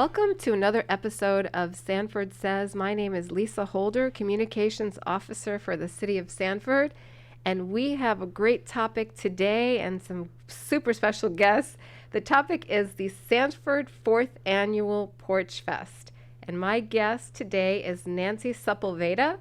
Welcome to another episode of Sanford Says. My name is Lisa Holder, Communications Officer for the City of Sanford, and we have a great topic today and some super special guests. The topic is the Sanford 4th Annual Porchfest, and my guest today is Nancy Sepulveda,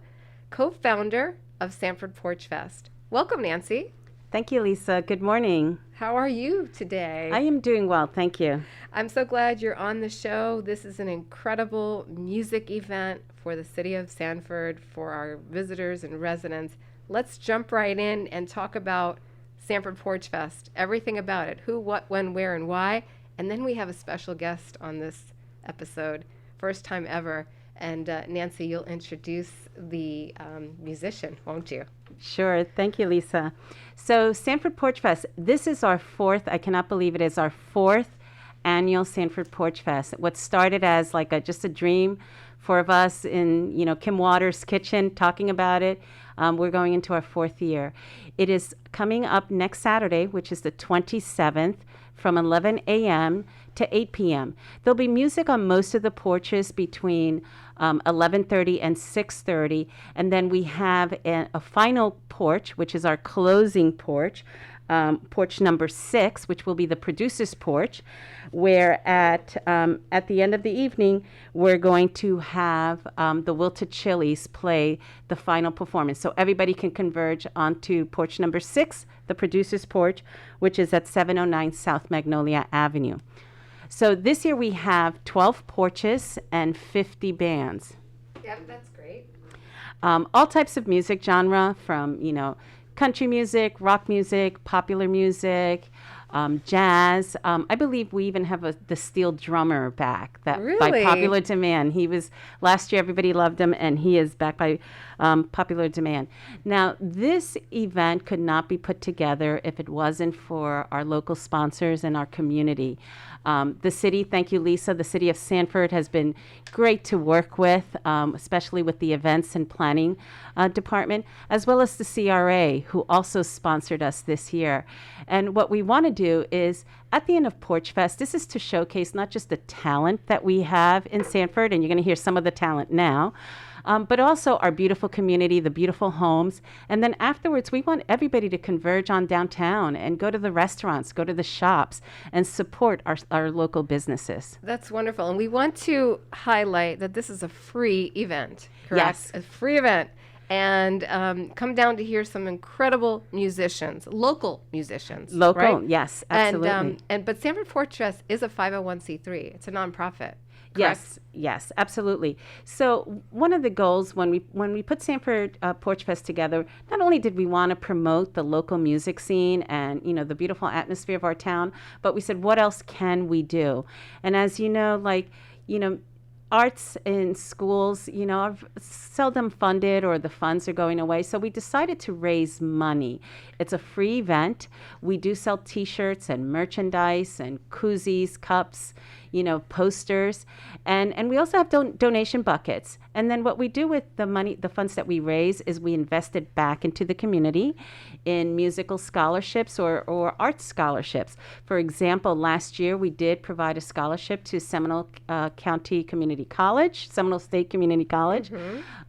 co-founder of Sanford Porchfest. Welcome, Nancy. Thank you, Lisa. Good morning. How are you today? I am doing well, thank you. I'm so glad you're on the show. This is an incredible music event for the city of Sanford, for our visitors and residents. Let's jump right in and talk about Sanford Porchfest, everything about it, who, what, when, where, and why. And then we have a special guest on this episode, first time ever. And Nancy, you'll introduce the musician, won't you? Sure. Thank you, Lisa. So Sanford Porchfest, this is our fourth, I cannot believe it is our fourth annual Sanford Porchfest. What started as like just a dream for us in, Kim Waters' kitchen talking about it. We're going into our fourth year. It is coming up next Saturday, which is the 27th, from 11 a.m. to 8 p.m. There'll be music on most of the porches between 11:30 and 6:30, and then we have a final porch, which is our closing porch, porch number 6, which will be the producer's porch, where at the end of the evening, we're going to have the Wilted Chili's play the final performance. So everybody can converge onto porch number 6, the producer's porch, which is at 709 South Magnolia Avenue. So this year we have 12 porches and 50 bands. Yeah, that's great. All types of music genre, from, country music, rock music, popular music, jazz. I believe we even have the steel drummer back by Really? popular demand. He was last year, everybody loved him, and he is back by popular demand. Now, this event could not be put together if it wasn't for our local sponsors and our community. The city, thank you, Lisa. The city of Sanford has been great to work with, especially with the events and planning department, as well as the CRA, who also sponsored us this year. And what we want to do is, at the end of Porchfest, this is to showcase not just the talent that we have in Sanford, and you're going to hear some of the talent now, but also our beautiful community, the beautiful homes. And then afterwards, we want everybody to converge on downtown and go to the restaurants, go to the shops, and support our local businesses. That's wonderful. And we want to highlight that this is a free event, correct? Yes. A free event. And come down to hear some incredible musicians, local musicians. Local, right? yes, absolutely. But Sanford Porchfest is a 501c3. It's a nonprofit. Correct? Yes, absolutely. So one of the goals when we put Sanford Porchfest together, not only did we want to promote the local music scene and the beautiful atmosphere of our town, but we said, what else can we do? And as you know, arts in schools, are seldom funded, or the funds are going away. So we decided to raise money. It's a free event. We do sell T-shirts and merchandise and koozies, cups, posters, and we also have donation buckets. And then what we do with the money, the funds that we raise, is we invest it back into the community in musical scholarships or arts scholarships. For example, last year we did provide a scholarship to Seminole County Community College, Seminole State Community College,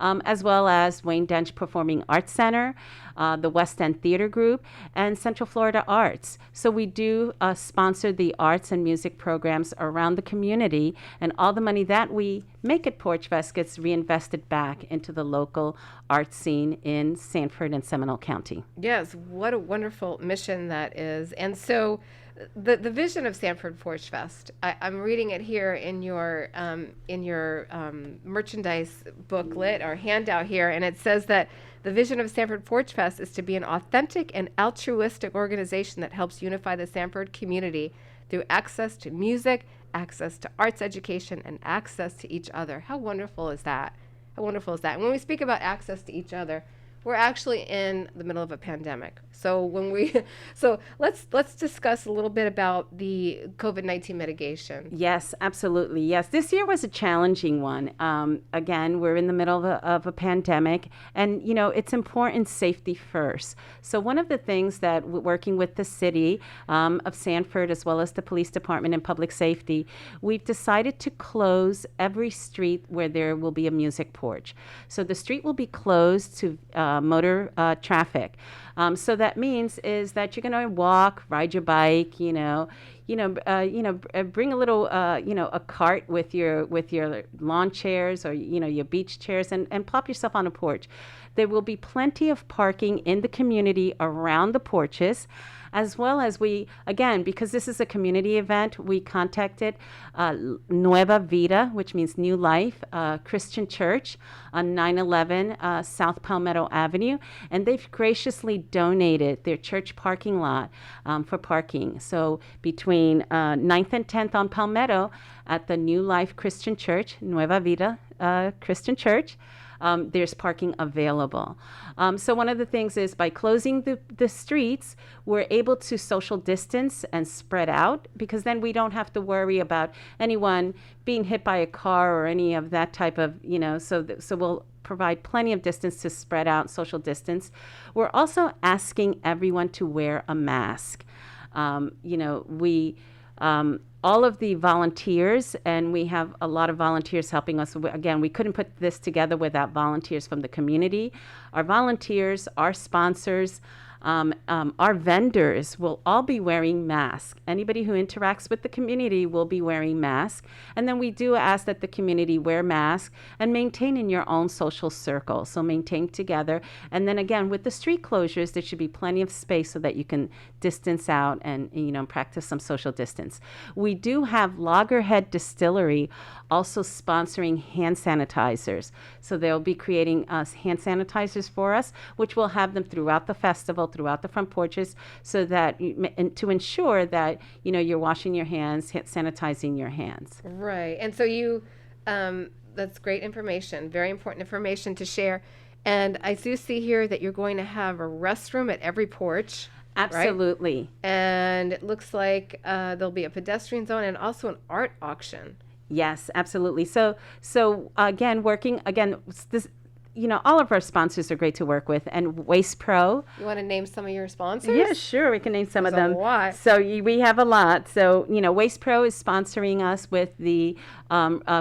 as well as Wayne Dench Performing Arts Center, the West End Theater Group, and Central Florida Arts. So we do sponsor the arts and music programs around the community, and all the money that we make at Porchfest gets reinvested back into the local art scene in Sanford and Seminole County. Yes, what a wonderful mission that is. And so the vision of Sanford Porchfest, I'm reading it here in your merchandise booklet or handout here, and it says that the vision of Sanford Porchfest is to be an authentic and altruistic organization that helps unify the Sanford community through access to music, access to arts education, and access to each other. How wonderful is that? How wonderful is that? And when we speak about access to each other, we're actually in the middle of a pandemic. So when we, so let's discuss a little bit about the COVID-19 mitigation. Yes, absolutely. Yes, this year was a challenging one. Again, we're in the middle of a pandemic, and it's important safety first. So one of the things that working with the city of Sanford, as well as the police department and public safety, we've decided to close every street where there will be a music porch. So the street will be closed to motor traffic. So that means is that you're going to walk, ride your bike, bring a little, a cart with your lawn chairs or your beach chairs, and plop yourself on a porch. There will be plenty of parking in the community around the porches, as well as because this is a community event, we contacted Nueva Vida, which means New Life, Christian Church on 911 South Palmetto Avenue, and they've graciously donated their church parking lot for parking. So between 9th and 10th on Palmetto at the New Life Christian Church, Nueva Vida Christian Church, there's parking available. So one of the things is by closing the streets, we're able to social distance and spread out, because then we don't have to worry about anyone being hit by a car or any of that type of, so we'll provide plenty of distance to spread out, social distance. We're also asking everyone to wear a mask. All of the volunteers, and we have a lot of volunteers helping us. Again, we couldn't put this together without volunteers from the community. Our volunteers, our sponsors, our vendors will all be wearing masks. Anybody who interacts with the community will be wearing masks. And then we do ask that the community wear masks and maintain in your own social circle. So maintain together. And then again, with the street closures, there should be plenty of space so that you can distance out and practice some social distance. We do have Loggerhead Distillery also sponsoring hand sanitizers. So they'll be creating hand sanitizers for us, which we'll have them throughout the festival, throughout the front porches, so that to ensure that you're washing your hands, sanitizing your hands. Right. And so that's great information, very important information to share. And I do see here that you're going to have a restroom at every porch. Absolutely. Right? And it looks like there'll be a pedestrian zone and also an art auction. Yes, absolutely. So again, this, all of our sponsors are great to work with, and Waste Pro. You want to name some of your sponsors? Yeah, sure. We can name some of them. A lot. So we have a lot. So Waste Pro is sponsoring us with the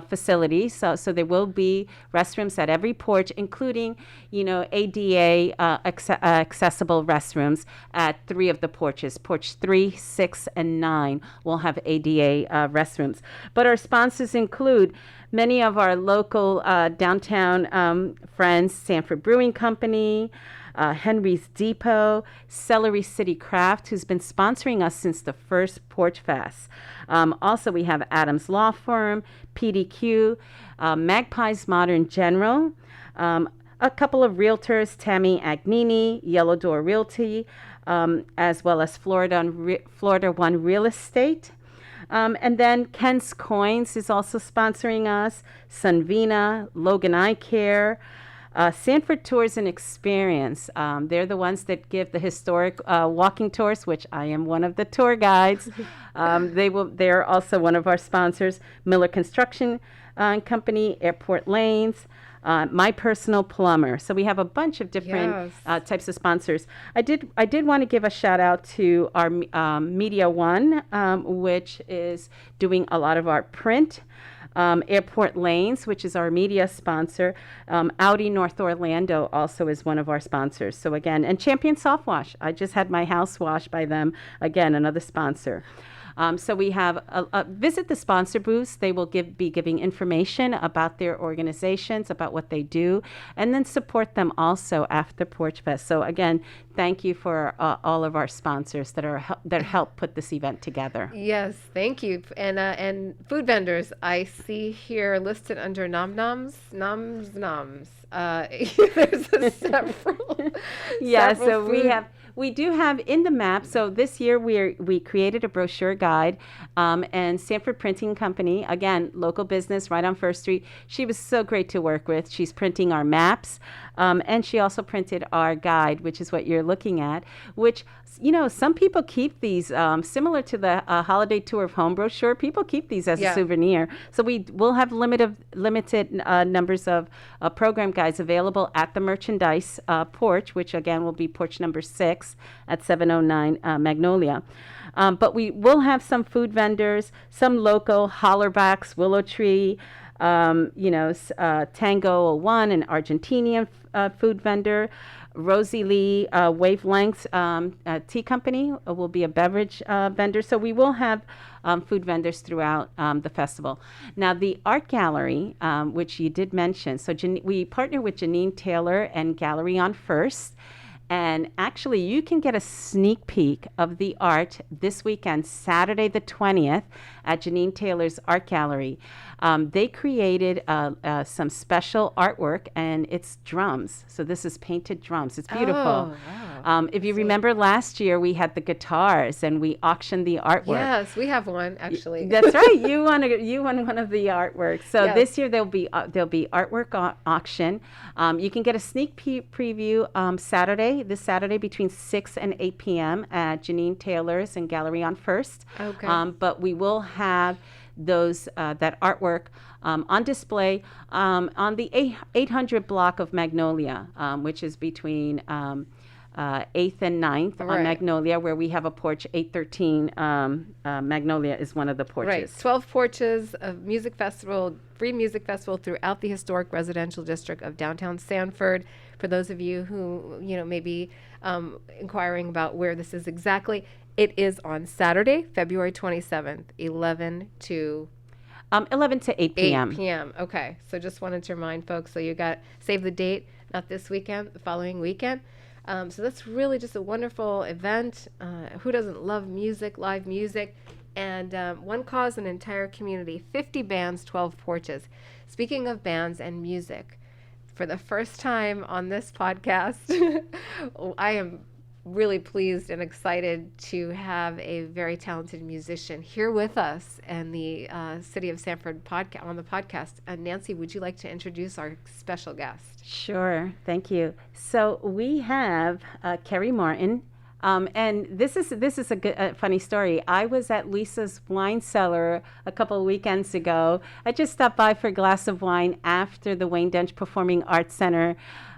facility. So there will be restrooms at every porch, including ADA accessible restrooms at 3 of the porches. Porch 3, 6, and 9 will have ADA restrooms. But our sponsors include many of our local downtown friends: Sanford Brewing Company, Henry's Depot, Celery City Craft, who's been sponsoring us since the first Porchfest. Also, we have Adams Law Firm, PDQ, Magpies Modern General, a couple of realtors, Tammy Agnini, Yellow Door Realty, as well as Florida One Real Estate. And then Ken's Coins is also sponsoring us, Sunvina, Logan Eye Care, Sanford Tours and Experience. They're the ones that give the historic walking tours, which I am one of the tour guides. They're also one of our sponsors. Miller Construction Company, Airport Lanes, My Personal Plumber. So we have a bunch of different types of sponsors. I did want to give a shout out to our Media One, which is doing a lot of our print. Airport Lanes, which is our media sponsor. Audi North Orlando also is one of our sponsors. So again, and Champion Soft Wash. I just had my house washed by them. Again, another sponsor. So we have visit the sponsor booths. They will be giving information about their organizations, about what they do, and then support them also after Porchfest. So again, thank you for all of our sponsors that help put this event together. Yes, thank you. And food vendors, I see here listed under Nom Noms. There's several. Yeah, several so food. we do have in the map. So this year we created a brochure guide, and Sanford Printing Company, again, local business right on First Street. She was so great to work with. She's printing our maps, and she also printed our guide, which is what you're looking at. Which some people keep these, similar to the holiday tour of home brochure. People keep these as a Yeah. souvenir. So we will have limited numbers of program guides available at the merchandise porch, which again will be porch number 6 at 709 Magnolia. But we will have some food vendors, some local hollerbacks, Willow Tree, Tango 01, an Argentinian food vendor. Rosie Lee Wavelengths Tea Company will be a beverage vendor. So we will have food vendors throughout the festival. Now, the art gallery, which you did mention, so we partner with Janine Taylor and Gallery on First. And actually, you can get a sneak peek of the art this weekend, Saturday the 20th, at Janine Taylor's Art Gallery. They created some special artwork, and it's drums. So this is painted drums. It's beautiful. Oh, wow. If you remember last year, we had the guitars, and we auctioned the artwork. Yes, we have one actually. That's right. You won one of the artworks. So Yes. this year there'll be artwork auction. You can get a sneak preview this Saturday between 6 and 8 p.m. at Janine Taylor's and Gallery on First. Okay. But we will have that artwork on display on the 800 block of Magnolia, which is between 8th and 9th Right. on Magnolia, where we have a porch. 813 Magnolia is one of the porches. Right, 12 porches of music festival, free music festival throughout the historic residential district of downtown Sanford. For those of you who may be inquiring about where this is exactly, it is on Saturday, February 27th, 11 to 11 to 8 p.m. 8 p.m. Okay, so just wanted to remind folks. So you got save the date, not this weekend, the following weekend. So that's really just a wonderful event. Who doesn't love music, live music? And one cause, an entire community, 50 bands, 12 porches. Speaking of bands and music, for the first time on this podcast, I am really pleased and excited to have a very talented musician here with us and the City of Sanford on the podcast. Nancy, would you like to introduce our special guest? Sure, thank you. So we have Carrie Martin, and this is a funny story. I was at Lisa's wine cellar a couple of weekends ago. I just stopped by for a glass of wine after the Wayne Dench Performing Arts Center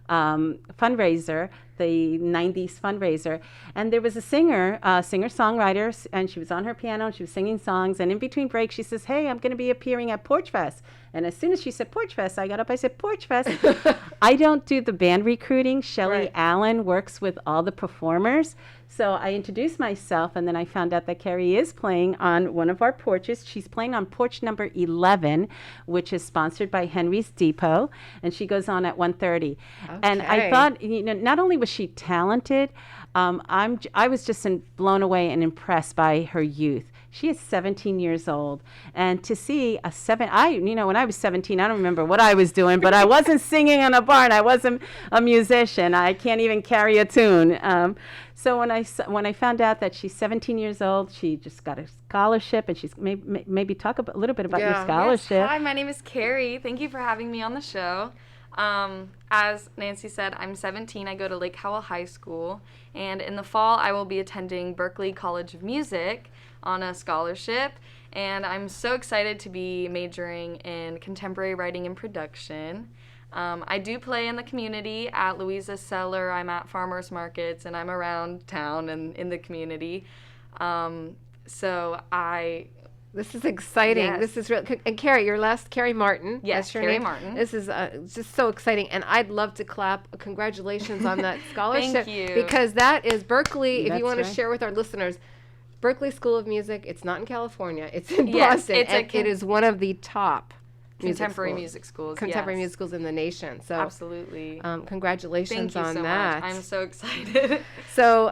fundraiser, the 90s fundraiser, and there was a singer-songwriter, and she was on her piano and she was singing songs, and in between breaks she says, "Hey, I'm going to be appearing at Porchfest." And as soon as she said Porchfest, I got up, I said, "Porchfest." I don't do the band recruiting. Shelley Right. Allen works with all the performers. So I introduced myself, and then I found out that Carrie is playing on one of our porches. She's playing on porch number 11, which is sponsored by Henry's Depot, and she goes on at 1:30. And I Okay. thought, not only was she talented, I was just blown away and impressed by her youth. She is 17 years old, and to see when I was 17, I don't remember what I was doing, but I wasn't singing in a bar, and I wasn't a musician. I can't even carry a tune. So when I found out that she's 17 years old, she just got a scholarship, and she's maybe talk a little bit about your Yeah. scholarship. Yes. Hi, my name is Carrie. Thank you for having me on the show. As Nancy said, I'm 17. I go to Lake Howell High School, and in the fall I will be attending Berklee College of Music on a scholarship, and I'm so excited to be majoring in contemporary writing and production. I do play in the community at Louisa's Cellar. I'm at farmers markets, and I'm around town and in the community. This is exciting. Yes. This is real. And Carrie, Carrie Martin. Yes, that's your Carrie name. Martin. This is just so exciting, and I'd love to clap. Congratulations on that scholarship. Thank you. Because that is Berklee. If That's you want to right. share with our listeners, Berklee School of Music. It's not in California. It's in Yes, Boston, it's and it is one of the top contemporary music schools. contemporary yes. music schools in the nation. So, Absolutely. congratulations Thank you on so that. much. I'm so excited. So,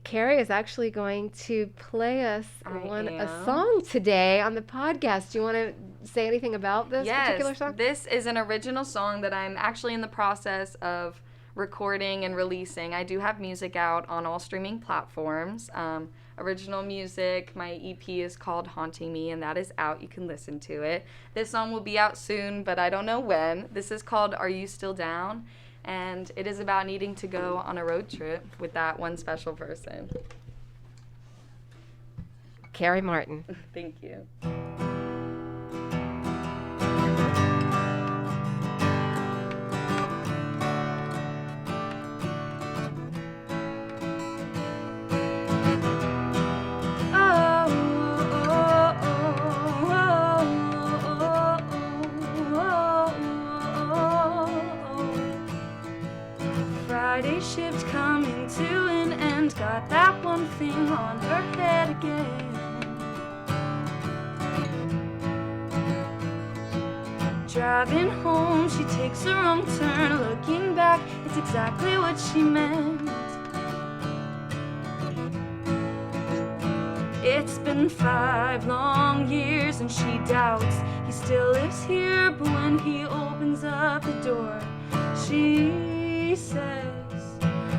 Carrie is actually going to play us I a am. song today on the podcast. Do you want to say anything about this particular song? This is an original song that I'm actually in the process of recording and releasing. I do have music out on all streaming platforms. Original music, my EP is called Haunting Me, and that is out. You can listen to it. This song will be out soon, but I don't know when. This is called Are You Still Down? And it is about needing to go on a road trip with that one special person. Carrie Martin. Thank you. Friday shift coming to an end, got that one thing on her head again. Driving home, she takes a wrong turn, looking back, it's exactly what she meant. It's been 5 long years and she doubts he still lives here, but when he opens up the door, she says,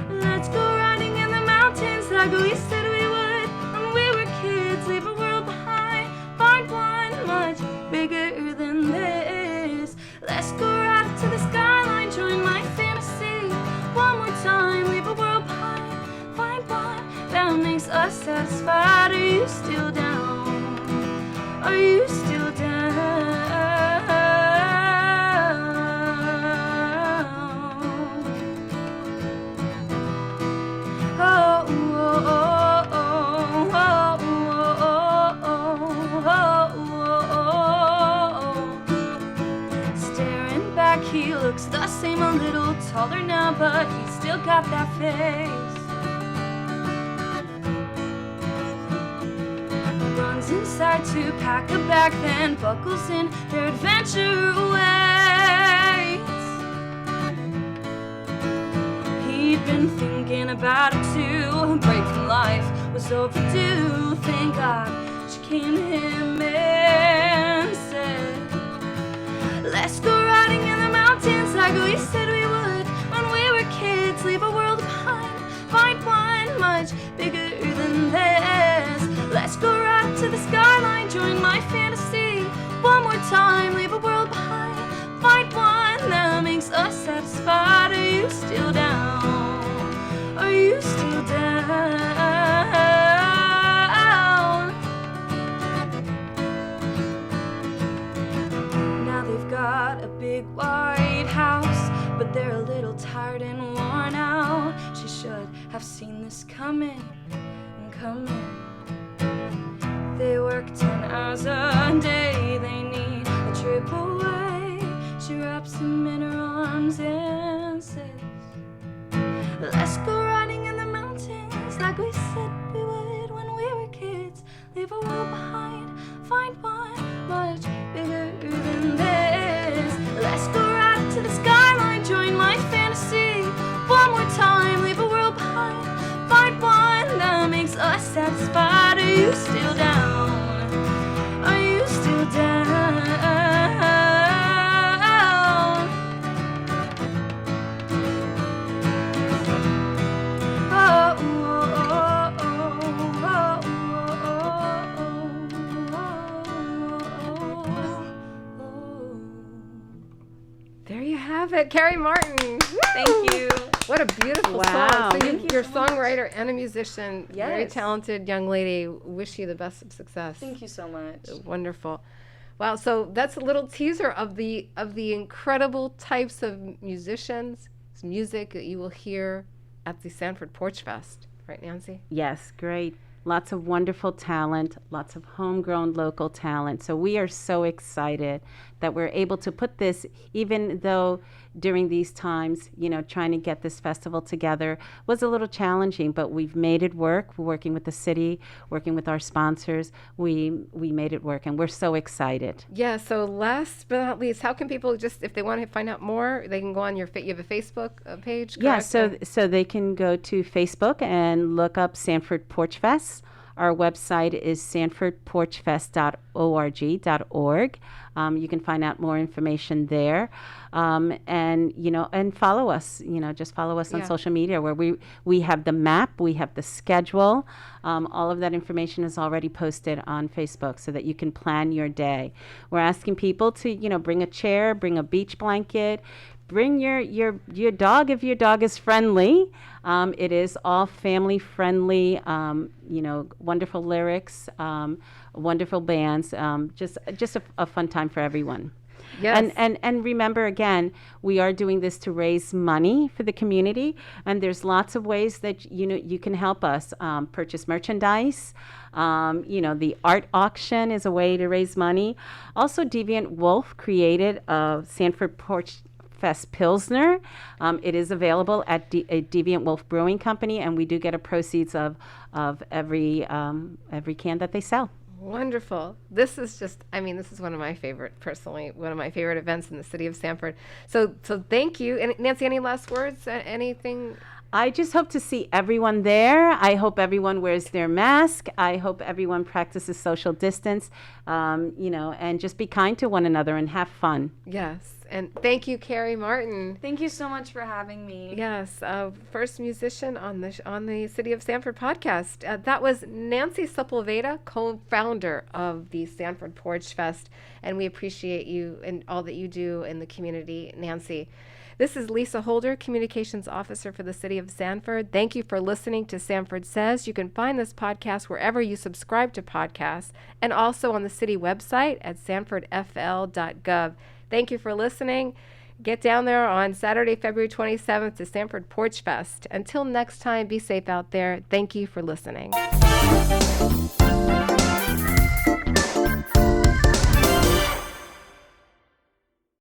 let's go riding in the mountains like we said we would when we were kids. Leave a world behind, find one much bigger than this. Let's go right up to the skyline, join my fantasy one more time. Leave a world behind, find one that makes us satisfied. Are you still down? Are you still down? He looks the same, a little taller now, but he's still got that face. Runs inside to pack a bag, then buckles in, their adventure awaits. He'd been thinking about it too, a break from life was overdue. Thank God she came to him and said, let's go riding in the mountains like we said we would when we were kids. Leave a world behind, find one much bigger than this. Let's go right up to the skyline, join my fantasy one more time. Leave a world behind, find one that makes us satisfied. Are you still down? Are you still down? Now they've got a big white house, but they're a little tired and worn out. She should have seen this coming and coming. They work 10 hours a day, they need a trip away. She wraps him in her arms and says, let's go riding in the mountains like we said we would when we were kids. Leave a world behind, find one much bigger than this. Let's go right up to the skyline, join my fantasy one more time. Leave a world behind, find one that makes us satisfied. Are you still down? Are you still down? Oh, oh, oh, oh, oh. There you have it, Carrie Martin. Thank you. What a beautiful Wow. song. So Thank you you're a so much. songwriter and a musician. Very Yes. talented young lady. Wish you the best of success. Thank you so much. Wonderful. Wow, so that's a little teaser of the incredible types of musicians, music that you will hear at the Sanford Porchfest. Right, Nancy? Yes, great. Lots of wonderful talent, lots of homegrown local talent. So we are so excited that we're able to put this, even though during these times, trying to get this festival together was a little challenging, but we've made it work. We're working with the city, working with our sponsors. We made it work, and we're so excited. Yeah, so last but not least, how can people just, if they want to find out more, they can go on you have a Facebook page? Yeah, correct? so they can go to Facebook and look up Sanford Porchfest. Our website is sanfordporchfest.org. You can find out more information there, and follow us. Just follow us on social media, where we have the map, we have the schedule. All of that information is already posted on Facebook, so that you can plan your day. We're asking people to bring a chair, bring a beach blanket. Bring your dog if your dog is friendly. It is all family friendly. Wonderful lyrics, wonderful bands. Just a fun time for everyone. Yes. And remember, again, we are doing this to raise money for the community, and there's lots of ways that you can help us. Purchase merchandise. The art auction is a way to raise money. Also, Deviant Wolf created a Sanford Porchfest Pilsner. It is available at Deviant Wolf Brewing Company, and we do get a proceeds of every can that they sell. Wonderful. This is one of my favorite events in the city of Sanford. So thank you. And Nancy, any last words? Anything? I just hope to see everyone there. I hope everyone wears their mask. I hope everyone practices social distance, and just be kind to one another and have fun. Yes. And thank you, Carrie Martin. Thank you so much for having me. Yes, first musician on the City of Sanford podcast. That was Nancy Sepulveda, co-founder of the Sanford Porchfest, and we appreciate you and all that you do in the community, Nancy. This is Lisa Holder, Communications Officer for the City of Sanford. Thank you for listening to Sanford Says. You can find this podcast wherever you subscribe to podcasts, and also on the city website at sanfordfl.gov. Thank you for listening. Get down there on Saturday, February 27th to Sanford Porchfest. Until next time, be safe out there. Thank you for listening.